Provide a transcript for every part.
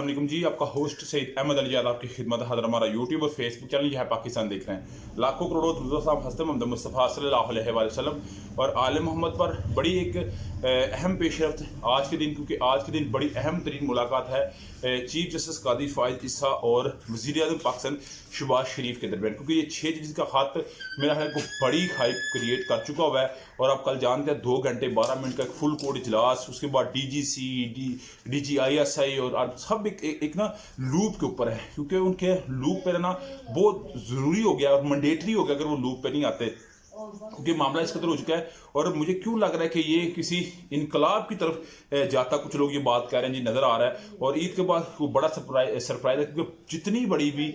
वालेकुम जी, आपका होस्ट सईद अहमद अली जाद आपकी खिदमत हाज़िर। हमारा यूट्यूब और फेसबुक चैनल यह है पाकिस्तान देख रहे हैं। लाखों करोड़ों दुरूद हज़रत मोहम्मद मुस्तफ़ा सल्लल्लाहु अलैहि वसल्लम और आले मोहम्मद पर बड़ी एक अहम पेशरफ्त आज के दिन, क्योंकि आज के दिन बड़ी अहम तरीन मुलाकात है चीफ जस्टिस कादी फ़ाइज़ ईसा और वज़ीर आज़म पाकिस्तान शहबाज शरीफ के दरमियान, क्योंकि ये 6 जज का ख़त मेरा है को बड़ी हाइप क्रिएट कर चुका हुआ है। और आप कल जानते हैं 2 घंटे 12 मिनट का एक फुल कोर्ट इजलास, उसके बाद DGC DGISI और सब एक ना लूप के ऊपर है, क्योंकि उनके लूप पे रहना बहुत ज़रूरी हो गया और मैंडेटरी हो गया अगर वो लूप पे नहीं आते, क्योंकि मामला इस कदर हो चुका है। और मुझे क्यों लग रहा है कि ये किसी इनकलाब की तरफ जाता, कुछ लोग ये बात कह रहे हैं जी, नज़र आ रहा है। और ईद के बाद वो बड़ा सरप्राइज है, क्योंकि जितनी बड़ी भी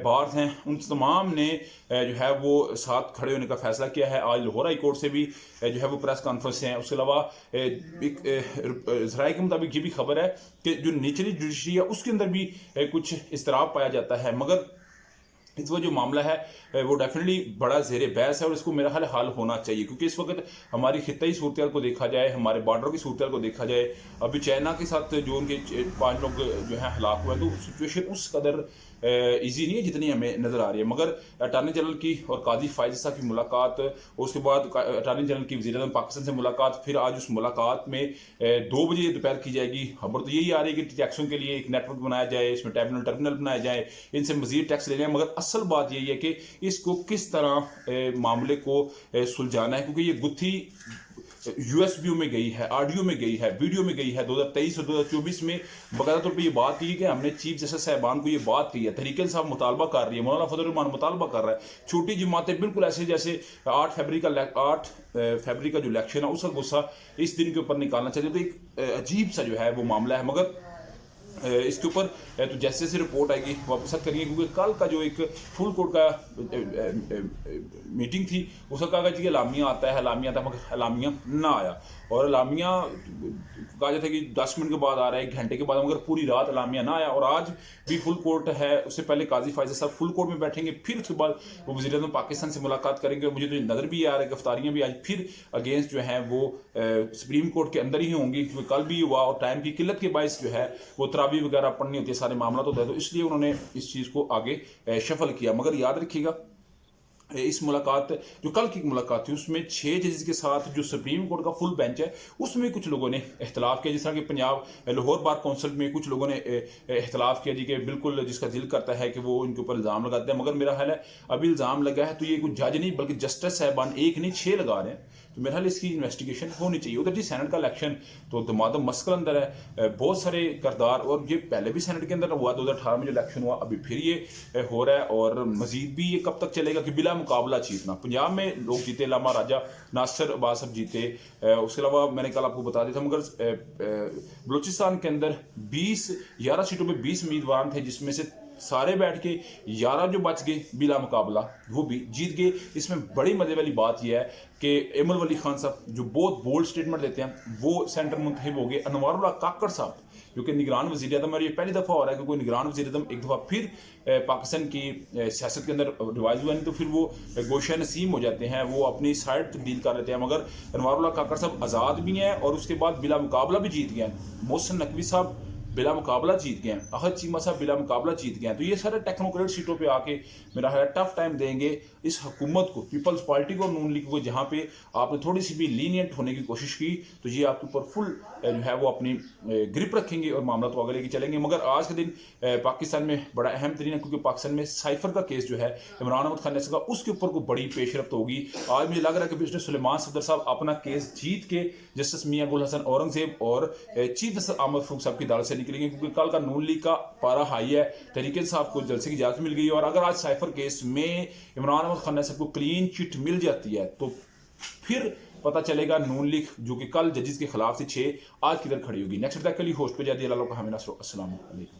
बार्स हैं उन तमाम ने जो है वो साथ खड़े होने का फैसला किया है। आज लाहौर हाई कोर्ट से भी जो है वो प्रेस कॉन्फ्रेंस हैं। उसके अलावा एक ज़राए के मुताबिक ये भी खबर है कि जो निचली जुडिशरी है उसके अंदर भी कुछ इस्तराब पाया जाता है, मगर इस वक्त जो मामला है वो डेफिनेटली बड़ा ज़ेरे बहस है और इसको मेरा हल होना चाहिए। क्योंकि इस वक्त हमारी खित्ताई सूरत को देखा जाए, हमारे बॉर्डर की सूरत को देखा जाए, अभी चाइना के साथ जो उनके 5 लोग जो हैं हलाक हुए हैं, तो सिचुएशन उस कदर ईजी नहीं है जितनी हमें नज़र आ रही है। मगर अटार्नी जनरल की और कादी फ़ाइज़ ईसा की मुलाकात, उसके बाद अटार्नी जनरल की वज़ीर आज़म पाकिस्तान से मुलाकात, फिर आज उस मुलाकात में 2 बजे दोपहर की जाएगी। खबर तो यही आ रही है कि टैक्सों के लिए एक नेटवर्क बनाया जाए, इसमें टर्मिनल बनाया जाए, इनसे मज़ीद टैक्स ले जाए। मगर असल बात यही है कि इसको किस तरह मामले को सुलझाना है, क्योंकि ये गुत्थी USB में गई है, ऑडियो में गई है, वीडियो में गई है। 2023 और 2024 में बाकायदा तौर पर यह बात की कि हमने चीफ जस्टिस साहबान को ये बात की है। तरीके साहब मुतालबा कर रही है, मौलाना फजल रहमान मुतालबा कर रहा है। छोटी जमातें बिल्कुल ऐसे जैसे 8 फरवरी का जो इलेक्शन है उसका गुस्सा इस दिन के ऊपर निकालना चाहिए। तो एक अजीब सा जो है वो मामला है। मगर इसके ऊपर तो जैसे जैसे रिपोर्ट आएगी वापस करेंगे, क्योंकि कल का जो एक फुल कोर्ट का मीटिंग थी उसका कहा कि अलामिया आता है, मगर अलामिया ना आया। और अलामिया कहा जाता है कि 10 मिनट के बाद आ रहा है, 1 घंटे के बाद, मगर पूरी रात अलामिया ना आया। और आज भी फुल कोर्ट है, उससे पहले काजी फ़ाइज़ साहब फुल कोर्ट में बैठेंगे, फिर उसके बाद वो वज़ीर आज़म पाकिस्तान से मुलाकात करेंगे। और मुझे तो नज़र भी आ रहा है गिरफ्तारियाँ भी आज फिर अगेंस्ट जो हैं वो सुप्रीम कोर्ट के अंदर ही होंगी, क्योंकि कल भी हुआ और टाइम की किल्लत के बायस जो है वो तरावी वगैरह पढ़नी होती है, सारे मामला तो इसलिए उन्होंने इस चीज़ को आगे शफल किया। मगर याद रखिएगा इस मुलाकात जो कल की मुलाकात थी उसमें 6 जजेस के साथ जो सुप्रीम कोर्ट का फुल बेंच है उसमें कुछ लोगों ने इख्तलाफ किया। जिस तरह कि पंजाब लाहौर बार कौंसिल में कुछ लोगों ने इख्तलाफ किया जी कि बिल्कुल जिसका दिल करता है कि वो इनके ऊपर इल्ज़ाम लगाते हैं। मगर मेरा ख्याल है अभी इल्ज़ाम लगा है तो ये कुछ जज नहीं बल्कि जस्टिस साहबान 1 नहीं 6 लगा रहे हैं, तो मेरा ख्याल इसकी इन्वेस्टिगेशन होनी चाहिए। उधर जी सेनेट का इलेक्शन तो दमादम मस्कल अंदर है, बहुत सारे किरदार, और ये पहले भी सेनेट के अंदर हुआ, 2018 में जो इलेक्शन हुआ, अभी फिर ये हो रहा है। और मजीद भी ये कब तक चलेगा कि बिला मुकाबला जीतना। पंजाब में लोग जीते, लामा राजा नासिर अब्बास सब जीते, उसके अलावा मैंने कल आपको बता दिया था। मगर बलूचिस्तान के अंदर 11 सीटों में 20 उम्मीदवार थे, जिसमें से सारे बैठ के 11 जो बच गए बिला मुकाबला वो भी जीत गए। इसमें बड़ी मजे वाली बात यह है कि एमल वली खान साहब जो बहुत बोल्ड स्टेटमेंट देते हैं वो सेंटर मुंतखब हो गए। अनवारुल्लाह काकड़ साहब जो कि निगरान वज़ीर आज़म, और ये पहली दफ़ा हो रहा है कि कोई निगरान वज़ीर आज़म एक दफ़ा फिर पाकिस्तान की सियासत के अंदर रिवाइज हुआ, नहीं तो फिर वो गोशा नसीम हो जाते हैं, वो अपनी साइड तब्दील कर लेते हैं। मगर अनवारुल्लाह काकड़ साहब आज़ाद भी हैं और उसके बाद बिला मुकाबला भी जीत गए हैं। मोहसिन नकवी साहब बिला मुकाबला जीत गए हैं, अहद चीमा साहब बिला मुकाबला जीत गए हैं। तो ये सारे टेक्नोक्रेट सीटों पे आके मेरा है टफ टाइम देंगे इस हुकूमत को, पीपल्स पार्टी को और नून लीग को। जहाँ पे आपने थोड़ी सी भी लीनियंट होने की कोशिश की तो ये आपके ऊपर फुल जो है वो अपनी ग्रिप रखेंगे और मामला तो आगे लेके चलेंगे। मगर आज के दिन पाकिस्तान में बड़ा अहम तरीन है, क्योंकि पाकिस्तान में साइफर का केस जो है इमरान अहमद खान का, उसके ऊपर को बड़ी पेशरफ्त होगी। आज मुझे लग रहा है कि मिस्टर सुलेमान सफदर साहब अपना केस जीत के जस्टिस मियां गुल हसन औरंगजेब और चीफ जस्टिस अहमद फरूक साहब की दाल से निकलेंगे, क्योंकि कल का नून लीग का पारा हाई है। तरीके साहब को जलसे की इजाजत मिल गई है, और अगर आज साइफर केस में इमरान अहमद खान साहब को क्लीन चिट मिल जाती है तो फिर पता चलेगा नून लीग जो कि कल जजेस के खिलाफ थी 6 आज किधर खड़ी होगी। नेक्स्ट तक के लिए होस्ट पे जाती है। अस्सलाम वालेकुम।